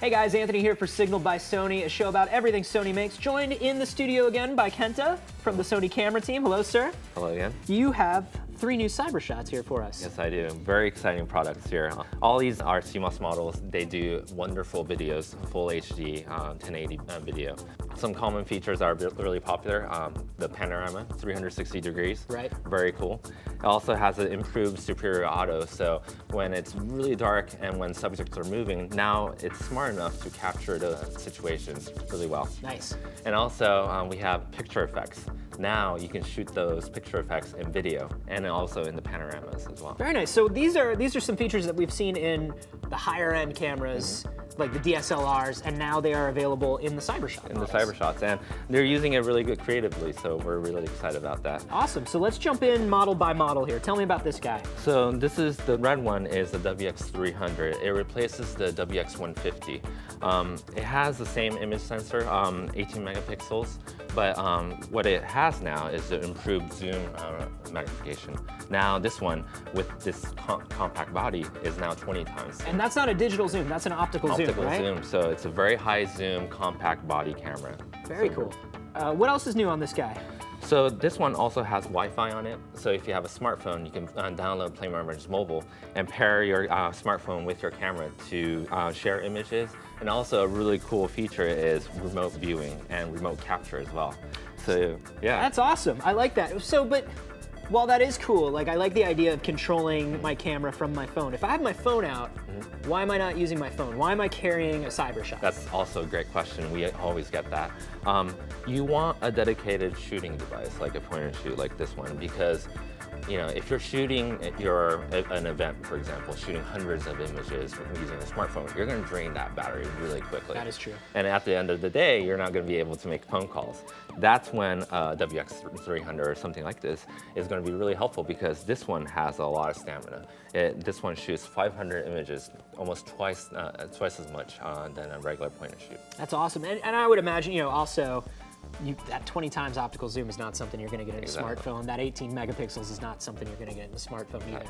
Hey guys, Anthony here for Signaled by Sony, a show about everything Sony makes. Joined in the studio again by Kenta from the Sony camera team. Hello, sir. Hello again. You have 3 new Cybershots here for us. Yes, I do. Very exciting products here. All these are CMOS models. They do wonderful videos, full HD, 1080 video. Some common features are really popular. The Panorama, 360 degrees. Right. Very cool. It also has an improved superior auto, so when it's really dark and when subjects are moving, now it's smart enough to capture the situations really well. Nice. And also, we have picture effects. Now you can shoot those picture effects in video and also in the panoramas as well. Very nice. So these are some features that we've seen in the higher end cameras, like the DSLRs, and now they are available in the Cybershot models. The Cybershots, and they're using it really good creatively, so we're really excited about that. Awesome. So let's jump in model by model here. Tell me about this guy. So this is the red one is the WX300. It replaces the WX150. It has the same image sensor, 18 megapixels, but what it has now is the improved zoom magnification. Now this one with this compact body is now 20 times. And that's not a digital zoom, that's an optical zoom, right? Zoom, so it's a very high zoom compact body camera. Very cool. What else is new on this guy? So this one also has Wi-Fi on it. So if you have a smartphone, you can download Panorama's mobile and pair your smartphone with your camera to share images. And also a really cool feature is remote viewing and remote capture as well. So yeah. That's awesome. I like that. So, but while that is cool, like I like the idea of controlling my camera from my phone. If I have my phone out, why am I not using my phone? Why am I carrying a Cybershot? That's also a great question. We always get that. You want a dedicated shooting device, like a point and shoot like this one, because if you're shooting an event, for example, shooting hundreds of images using a smartphone, you're going to drain that battery really quickly. That is true. And at the end of the day, you're not going to be able to make phone calls. That's when WX300 or something like this is going to be really helpful, because this one has a lot of stamina. This one shoots 500 images, almost twice as much than a regular point and shoot. That's awesome. And I would imagine, also, that 20 times optical zoom is not something you're going to get in a smartphone. That 18 megapixels is not something you're going to get in a smartphone either.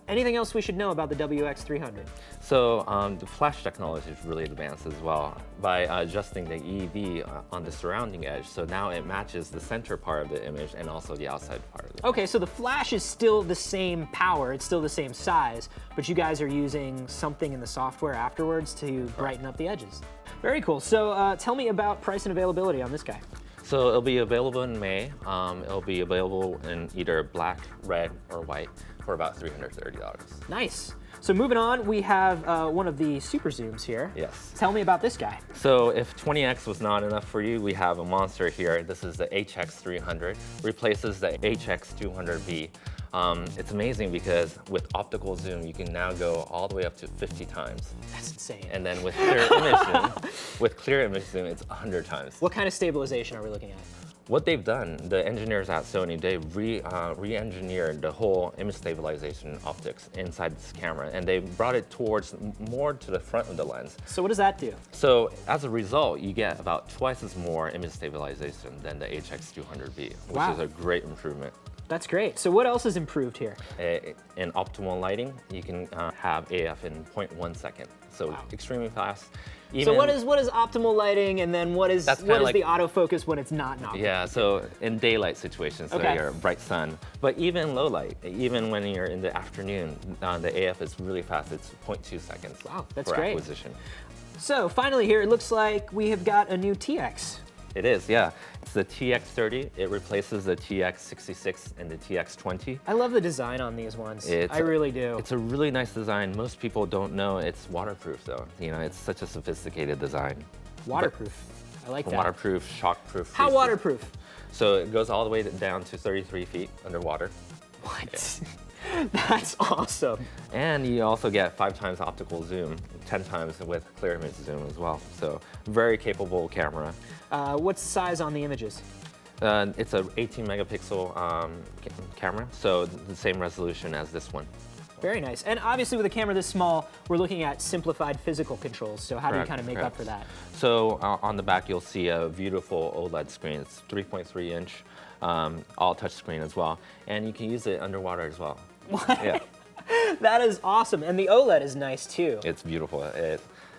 Anything else we should know about the WX300? So the flash technology is really advanced as well by adjusting the EV on the surrounding edge. So now it matches the center part of the image and also the outside part of it. Okay, so the flash is still the same power, it's still the same size, but you guys are using something in the software afterwards to brighten up the edges. Very cool. So tell me about price and availability on this guy. So it'll be available in May. It'll be available in either black, red, or white for about $330. Nice. So moving on, we have one of the super zooms here. Yes. Tell me about this guy. So if 20x was not enough for you, we have a monster here. This is the HX300. Replaces the HX200V. It's amazing because with optical zoom, you can now go all the way up to 50 times. That's insane. And then with clear image zoom, it's 100 times. What kind of stabilization are we looking at? What they've done, the engineers at Sony, they re-engineered the whole image stabilization optics inside this camera, and they brought it more to the front of the lens. So what does that do? So as a result, you get about twice as more image stabilization than the HX200V, which is a great improvement. That's great. So what else is improved here? In optimal lighting, you can have AF in 0.1 second. So extremely fast. So what is optimal lighting, and then what is the autofocus when it's not optimal? Yeah, so in daylight situations, so you're bright sun. But even low light, even when you're in the afternoon, the AF is really fast. It's 0.2 seconds. Wow, that's for great. Acquisition. So finally here, it looks like we have got a new TX. It is, yeah. It's the TX30. It replaces the TX66 and the TX20. I love the design on these ones. I really do. It's a really nice design. Most people don't know it's waterproof, though. It's such a sophisticated design. Waterproof. I like that. Waterproof, shockproof. How waterproof? So it goes all the way down to 33 feet underwater. What? Yeah. That's awesome. And you also get 5 times optical zoom, 10 times with clear image zoom as well. So very capable camera. What's the size on the images? It's an 18 megapixel camera, so the same resolution as this one. Very nice. And obviously with a camera this small, we're looking at simplified physical controls. So how do you kind of make up for that? So on the back, you'll see a beautiful OLED screen. It's 3.3 inch, all touchscreen as well. And you can use it underwater as well. What? Yeah. That is awesome. And the OLED is nice too. It's beautiful.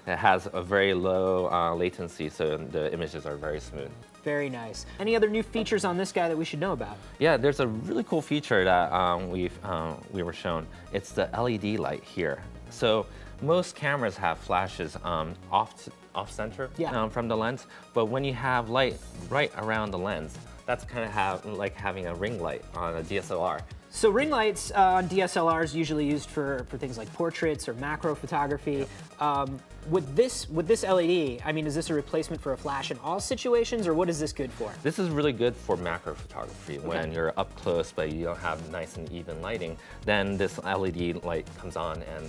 It has a very low latency, so the images are very smooth. Very nice. Any other new features on this guy that we should know about? Yeah, there's a really cool feature that we were shown. It's the LED light here. So most cameras have flashes off center from the lens, but when you have light right around the lens, that's kind of like having a ring light on a DSLR. So ring lights on DSLRs usually used for things like portraits or macro photography. Yep. With this LED, I mean, is this a replacement for a flash in all situations, or what is this good for? This is really good for macro photography. Okay. When you're up close but you don't have nice and even lighting, then this LED light comes on and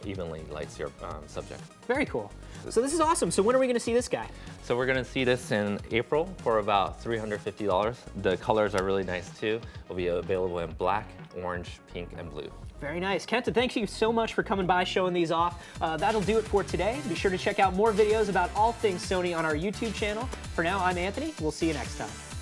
evenly lights your subject. Very cool. So this is awesome. So when are we going to see this guy? So we're going to see this in April for about $350. The colors are really nice too. It'll be available in black, orange, pink, and blue. Very nice. Kenta, thank you so much for coming by, showing these off. That'll do it for today. Be sure to check out more videos about all things Sony on our YouTube channel. For now, I'm Anthony. We'll see you next time.